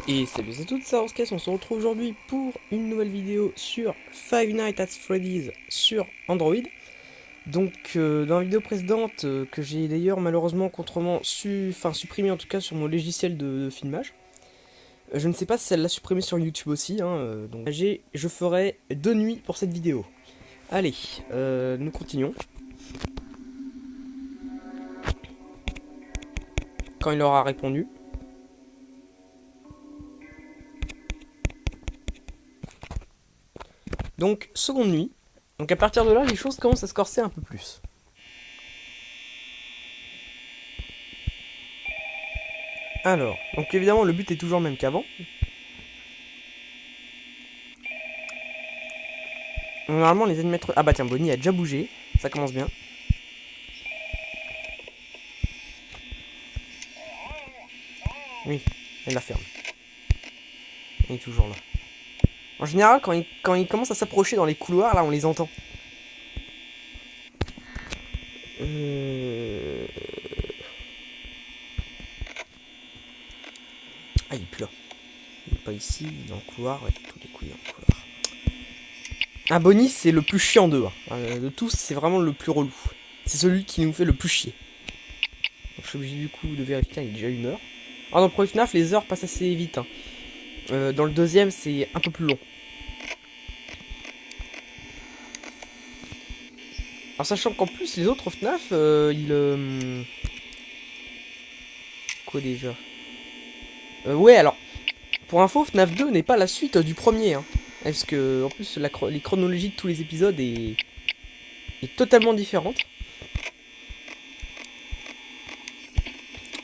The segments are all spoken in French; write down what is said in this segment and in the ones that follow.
Et salut à toutes, c'est Orskes, on se retrouve aujourd'hui pour une nouvelle vidéo sur Five Nights at Freddy's sur Android. Donc dans la vidéo précédente, que j'ai d'ailleurs malheureusement contrement supprimé en tout cas sur mon logiciel de filmage. Je ne sais pas si elle l'a supprimé sur YouTube aussi, hein, donc je ferai de nuit pour cette vidéo. Allez, nous continuons. Quand il aura répondu. Donc, seconde nuit. Donc à partir de là, les choses commencent à se corser un peu plus. Alors, donc évidemment, le but est toujours le même qu'avant. Normalement, les animateurs... Ah bah tiens, Bonnie a déjà bougé. Ça commence bien. Oui, elle la ferme. Il est toujours là. En général, quand il commence à s'approcher dans les couloirs, là, on les entend. Ah, il est plus là. Il est pas ici, il est dans le couloir. Ouais, tous les couilles dans le couloir. Ah, Bonnie, c'est le plus chiant d'eux. De tous, c'est vraiment le plus relou. C'est celui qui nous fait le plus chier. Donc, je suis obligé du coup de vérifier. Il est déjà 1 heure. Ah, dans le premier FNAF, les heures passent assez vite. Hein. Dans le deuxième, c'est un peu plus long. En sachant qu'en plus, les autres FNAF, Quoi déjà Ouais, alors, pour info, FNAF 2 n'est pas la suite du premier. Hein. Parce que, en plus, les chronologies de tous les épisodes est totalement différente.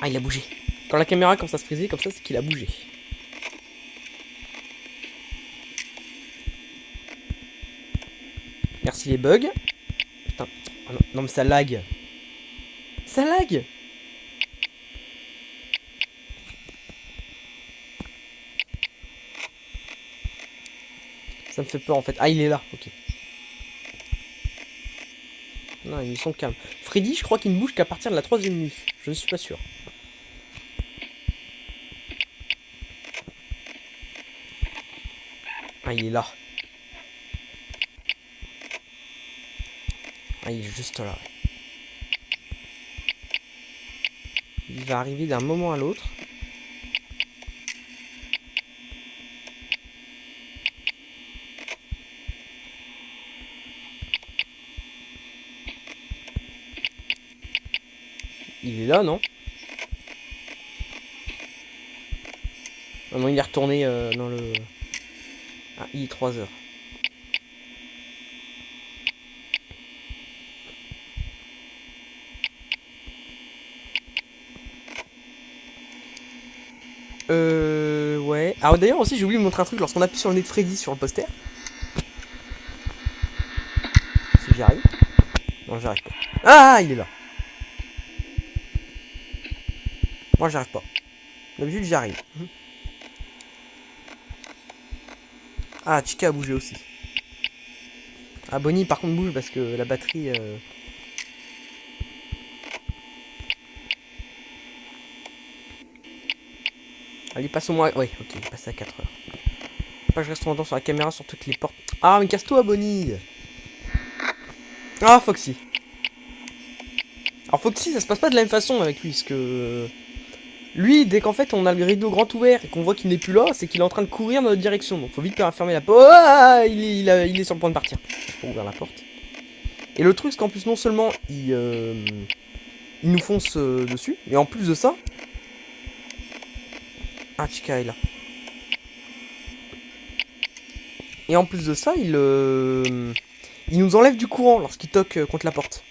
Ah, il a bougé. Quand la caméra commence à se friser comme ça, c'est qu'il a bougé. Merci les bugs. Putain. Oh non, non, mais ça lag. Ça lag. Ça me fait peur en fait. Ah, il est là, ok. Non, ils sont calmes. Freddy, je crois qu'il ne bouge qu'à partir de la 3ème nuit. Je ne suis pas sûr. Ah, il est là. Ah, il est juste là. Il va arriver d'un moment à l'autre. Il est là, non? Ah non, il est retourné dans le... Ah, il est 3 heures. Ouais. Ah, d'ailleurs aussi, j'ai oublié de vous montrer un truc lorsqu'on appuie sur le nez de Freddy sur le poster. Si j'y arrive. Non, j'y arrive pas. Ah, il est là. Moi, j'y arrive pas. D'habitude, j'y arrive. Ah, Chica a bougé aussi. Ah, Bonnie, par contre, bouge parce que la batterie... Allez, passe au moins... Ouais, ok, il passe à 4 heures. Faut pas que je reste longtemps sur la caméra sur toutes les portes. Ah, mais casse-toi, Bonnie. Ah, Foxy. Alors, Foxy, ça se passe pas de la même façon avec lui, parce que... Lui, dès qu'en fait on a le rideau grand ouvert et qu'on voit qu'il n'est plus là, c'est qu'il est en train de courir dans notre direction. Donc faut vite fermer la porte. Oh, il est sur le point de partir. Je peux ouvrir la porte. Et le truc, c'est qu'en plus, non seulement il nous fonce dessus, mais en plus de ça... Ah, Chica est là. Et en plus de ça, il nous enlève du courant lorsqu'il toque contre la porte.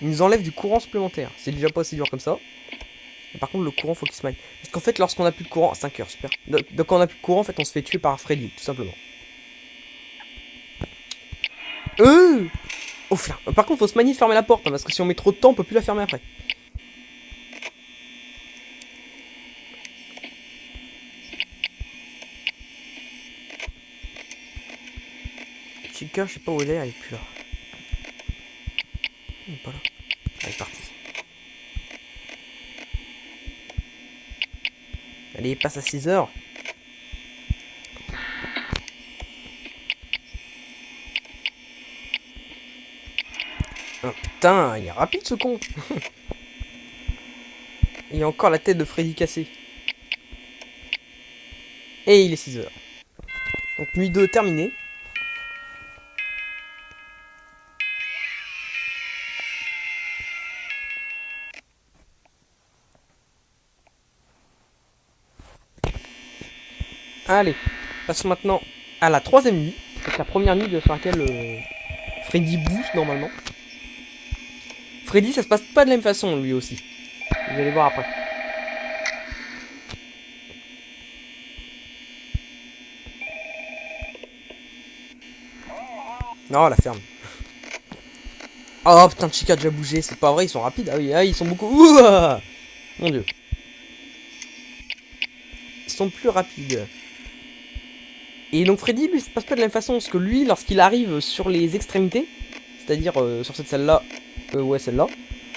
Il nous enlève du courant supplémentaire. C'est déjà pas assez dur comme ça. Mais par contre, le courant, faut qu'il se maille. Parce qu'en fait, lorsqu'on a plus de courant... 5 heures, super. Donc quand on a plus de courant, en fait, on se fait tuer par Freddy, tout simplement. Oh, par contre, faut se manier de fermer la porte, hein, parce que si on met trop de temps, on peut plus la fermer après. Chica, je sais pas où elle est plus là. Elle est pas là. Elle est partie. Allez, passe à 6 heures. Oh, putain, il est rapide ce con. Il y a encore la tête de Freddy cassée. Et il est 6 heures. Donc nuit 2 terminée. Allez, passons maintenant à la 3ème nuit. C'est la première nuit sur laquelle Freddy bouge normalement. Freddy, ça se passe pas de la même façon lui aussi. Vous allez voir après. Non, la ferme. Oh putain, Chica a déjà bougé, c'est pas vrai, ils sont rapides. Ah oui, ah, ils sont beaucoup. Ouah, mon dieu. Ils sont plus rapides. Et donc Freddy, lui, ça se passe pas de la même façon. Parce que lui, lorsqu'il arrive sur les extrémités, c'est-à-dire sur cette salle-là, ouais, celle-là,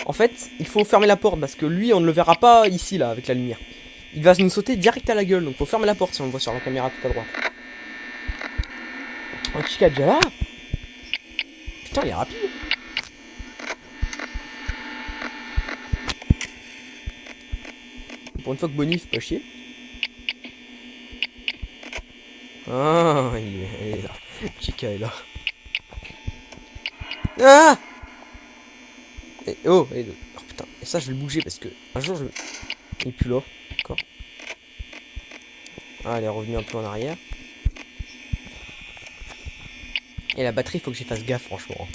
en fait, il faut fermer la porte. Parce que lui, on ne le verra pas ici, là, avec la lumière. Il va nous sauter direct à la gueule. Donc faut fermer la porte si on le voit sur la caméra tout à droite. Oh, Chica déjà là. Putain, il est rapide. Pour une fois que Bonnie fait pas chier. Ah, elle est là. Chica est là. Ah oh, oh putain. Et ça, je vais le bouger parce que un jour, il est plus là. D'accord. Ah, elle est revenue un peu en arrière. Et la batterie, il faut que j'y fasse gaffe, franchement.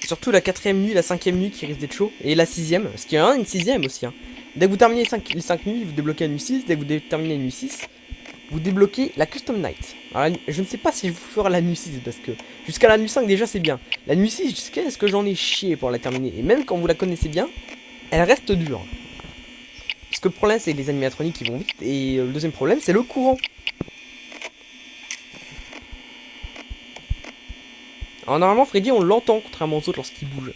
Surtout la 4ème nuit, la 5ème nuit qui risque d'être chaud. Et la 6ème, parce qu'il y en a une 6ème aussi. Hein. Dès que vous terminez les 5 nuits, vous débloquez la nuit 6. Dès que vous terminez la nuit 6, vous débloquez la Custom Night. Alors, je ne sais pas si je vous ferai la nuit 6, parce que jusqu'à la nuit 5, déjà, c'est bien. La nuit 6, qu'est-ce que j'en ai chié pour la terminer. Et même quand vous la connaissez bien, elle reste dure. Parce que le problème, c'est les animatroniques qui vont vite. Et le deuxième problème, c'est le courant. Alors normalement Freddy on l'entend contrairement aux autres lorsqu'il bouge.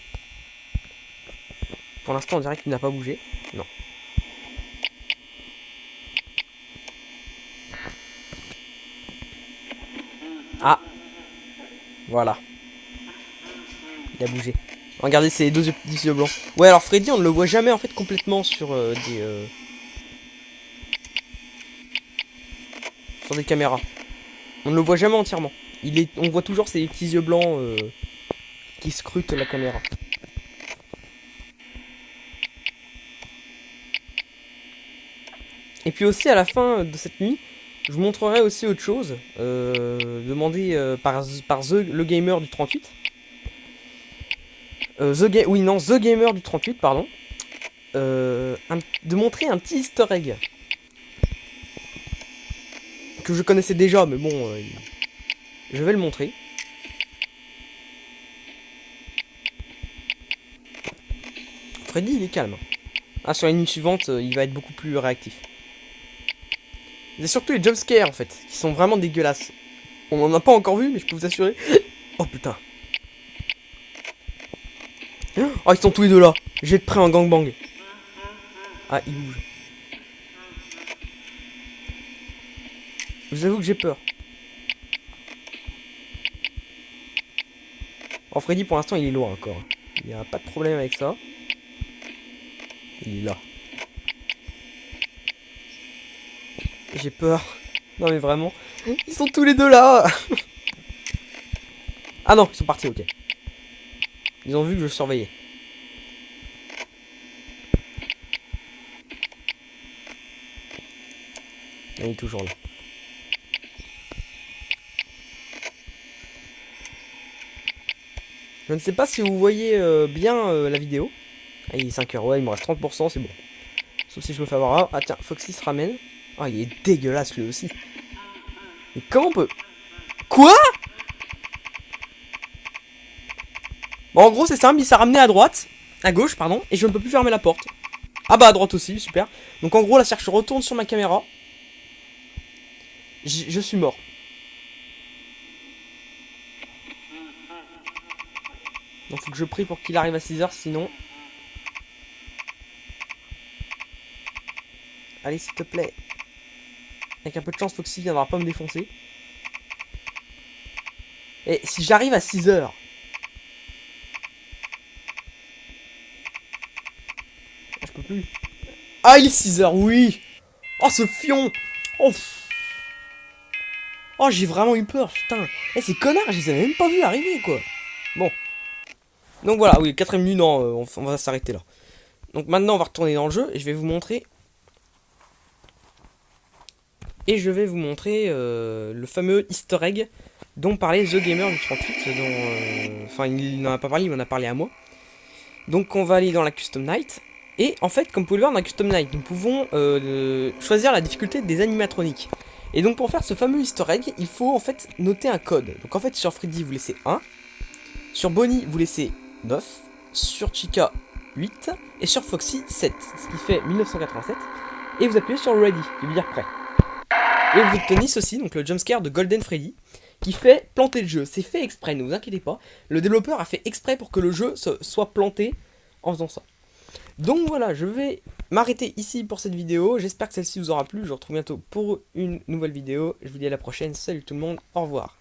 Pour l'instant on dirait qu'il n'a pas bougé. Non. Ah. Voilà. Il a bougé. Regardez ces deux petits yeux blancs. Ouais alors Freddy on ne le voit jamais en fait complètement sur des caméras. On ne le voit jamais entièrement. On voit toujours ces petits yeux blancs qui scrutent la caméra. Et puis aussi à la fin de cette nuit, je vous montrerai aussi autre chose, demandé par le Gamer du 38. The Gamer du 38, pardon. De montrer un petit easter egg. Que je connaissais déjà, mais bon, je vais le montrer. Freddy, il est calme. Ah, sur les nuits suivantes, il va être beaucoup plus réactif. C'est surtout les jumpscares en fait, qui sont vraiment dégueulasses. On en a pas encore vu, mais je peux vous assurer. Oh putain. Oh, ils sont tous les deux là. Je vais être prêt en gangbang. Ah, il bouge. Je vous avoue que j'ai peur. Oh, Freddy pour l'instant il est loin encore. Il n'y a pas de problème avec ça. Il est là. J'ai peur. Non mais vraiment. Ils sont tous les deux là. Ah non, ils sont partis, ok. Ils ont vu que je surveillais. Il est toujours là. Je ne sais pas si vous voyez bien la vidéo. Ah, il est 5h, ouais, il me reste 30%, c'est bon. Sauf si je me fais avoir. Ah tiens, Foxy se ramène. Ah, il est dégueulasse lui aussi. Mais comment on peut... Quoi? Bon, en gros, c'est simple, il s'est ramené à droite. À gauche, pardon. Et je ne peux plus fermer la porte. Ah bah, à droite aussi, super. Donc en gros, là, je retourne sur ma caméra. Je suis mort. Donc faut que je prie pour qu'il arrive à 6h, sinon... Allez, s'il te plaît. Avec un peu de chance, Foxy viendra pas me défoncer. Et si j'arrive à 6 heures. Ah, je peux plus. Ah, il est 6 heures, oui. Oh, ce fion. Oh, oh j'ai vraiment eu peur, putain. Eh, ces connards, je les avais même pas vus arriver, quoi. Bon. Donc voilà, oui, 4ème minute, non, on va s'arrêter là. Donc maintenant, on va retourner dans le jeu et je vais vous montrer. Et je vais vous montrer le fameux easter egg dont parlait The Gamer du 38. Enfin, il n'en a pas parlé, il m'en a parlé à moi. Donc on va aller dans la Custom Night. Et en fait, comme vous pouvez le voir dans la Custom Night, nous pouvons choisir la difficulté des animatroniques. Et donc pour faire ce fameux easter egg, il faut en fait noter un code. Donc en fait sur Freddy vous laissez 1, sur Bonnie vous laissez 9, sur Chica 8, et sur Foxy 7, ce qui fait 1987. Et vous appuyez sur Ready, qui veut dire prêt. Et vous obtenez ceci, donc le jumpscare de Golden Freddy, qui fait planter le jeu. C'est fait exprès, ne vous inquiétez pas. Le développeur a fait exprès pour que le jeu soit planté en faisant ça. Donc voilà, je vais m'arrêter ici pour cette vidéo. J'espère que celle-ci vous aura plu. Je vous retrouve bientôt pour une nouvelle vidéo. Je vous dis à la prochaine. Salut tout le monde, au revoir.